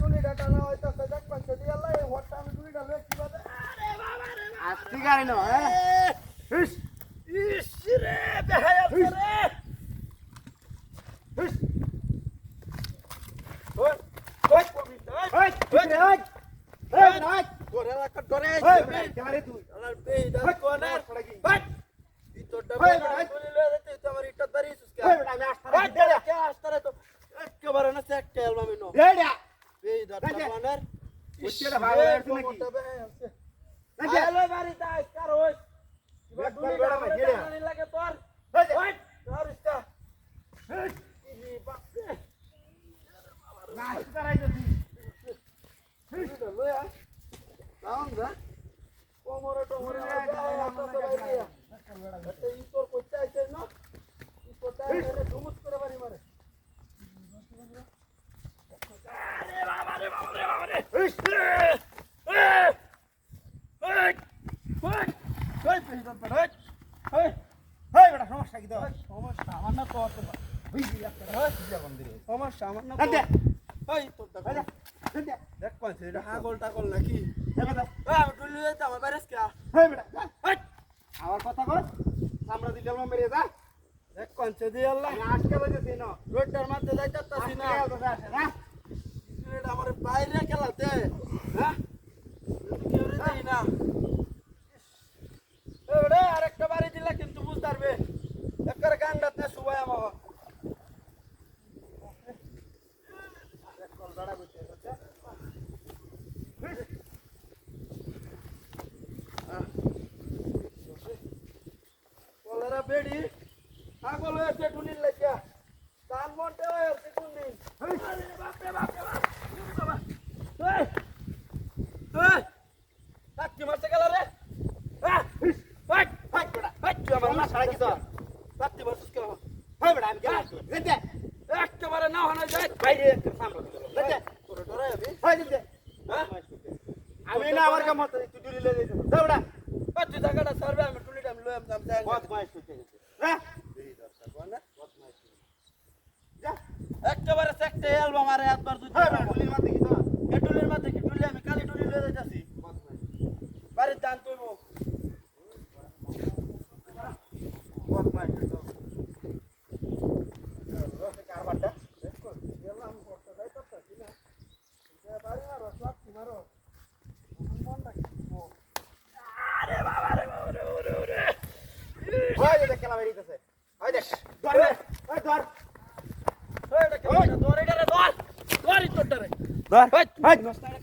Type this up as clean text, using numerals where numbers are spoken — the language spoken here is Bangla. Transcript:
টুনিটা টানা হইতাছে দেখ পাঁচশো দিয়ে আল্লাহ এই হটটা আমি টুনিটা লয়ে কি বাজে আরে বাবা রে আস্তি গাড়ি না হ্যাঁ ইস ইস রে বেহায়াত রে ইস ওই ওই কবিতা ওই ওই ওই ওই ধরে রাখ ধরে ওই গাড়ি তুই আল্লাহ বেইদা কোনা ওই ইতোটা টুনি লয়ে যেতে তো আমার ইটা দাঁড়িয়েছিস কে ওই বেটা আমি আসতারে ওই দে কে আসতারে তো একেবারে না সেক টেল মামি নো দে দে বেইদা কোনার ওইটা ভালো লাগছে নাকি হ্যালো বাড়ি তাই কার ওই এক বার বেড়া ভাই গেলে টানি লাগে তোর ওই তোর ইস্তা এই বাপ না আসতারে তুই লয়া নাম যা কোমরে টোমরে এই তোর কইতে আইছে না এই কথা এনে ধুমুস করে বাড়ি মারে আরে বাবা রে বাবা রে বাবা রে ওই পেইদা পড় ওই ওই বেটা সমস্যা কি তোর সমস্যা আমার না তো ওই একটা বন্ধ রে সমস্যা আমার না দে ওই তোর টাকা দে দে দেখ কোন এটা হাগল টাকল নাকি দেখো তো আমি টুলি যাইতে আমার বাইরেস কে ওই বেটা ওই আমার কথা কর আমরা দিলাম মেরে যা দেখ কোন দি আল্লাহ আমি আজকে বলেছি না রোডটার মধ্যে যাইতাছি না না এটা আমার বাইরে খেলাতে হ্যাঁ কেউ রে দেই না এবারে আরেকটা বাড়ি দিলা কিন্তু বুঝ পারবে একবার গান্ডাতে সুবাই আমার বলেরা বেড়ি আগল হয়েছে টুনির লেখা দান মনতে হয়েছে কোন দিন আরে বাপরে বাপরে বাপ এই এই কাটি মারতে গেল রে ওই বেটা তুই আমার না সারা কিছু কাটি মারছিস কেন ওই বেটা আমি গেলাম দে দে একেবারে না হনা যায় বাইরে একটা সামনে দে দে তোরে ডরাই আমি ওই দে দে হ্যাঁ আমি না আমার কাম মত তুই ডুলি লয়ে দে দে বেটা ওই তুই জায়গাটা সার্ভে আমি টুনিটা আমি লয়ে আমি যাই বহুত মাইস করতে গেছে হ্যাঁ যা একেবারে সেকটে অ্যালবাম আরে একবার দুই ওই বেটা ডুলির মাঝে কি তো টুলির মধ্যে কি টুলি আমি কালি টুলি লয়ে যাইতাছি বাড়ি দান তুইব বহুত মাইস করতে কারবারটা দেখো গেলাম করতে যাইতাছি না বাড়ি মারো লাঠি মারো মনটা কি আরে বাবা রে বাবা রে ওরে ওরে ওই দে খেলা বেরিতেছে ওই দেখ ধর ওই ধর ওই এটা কেমন ধর এটা রে ধর তোরটা রে ধর ওই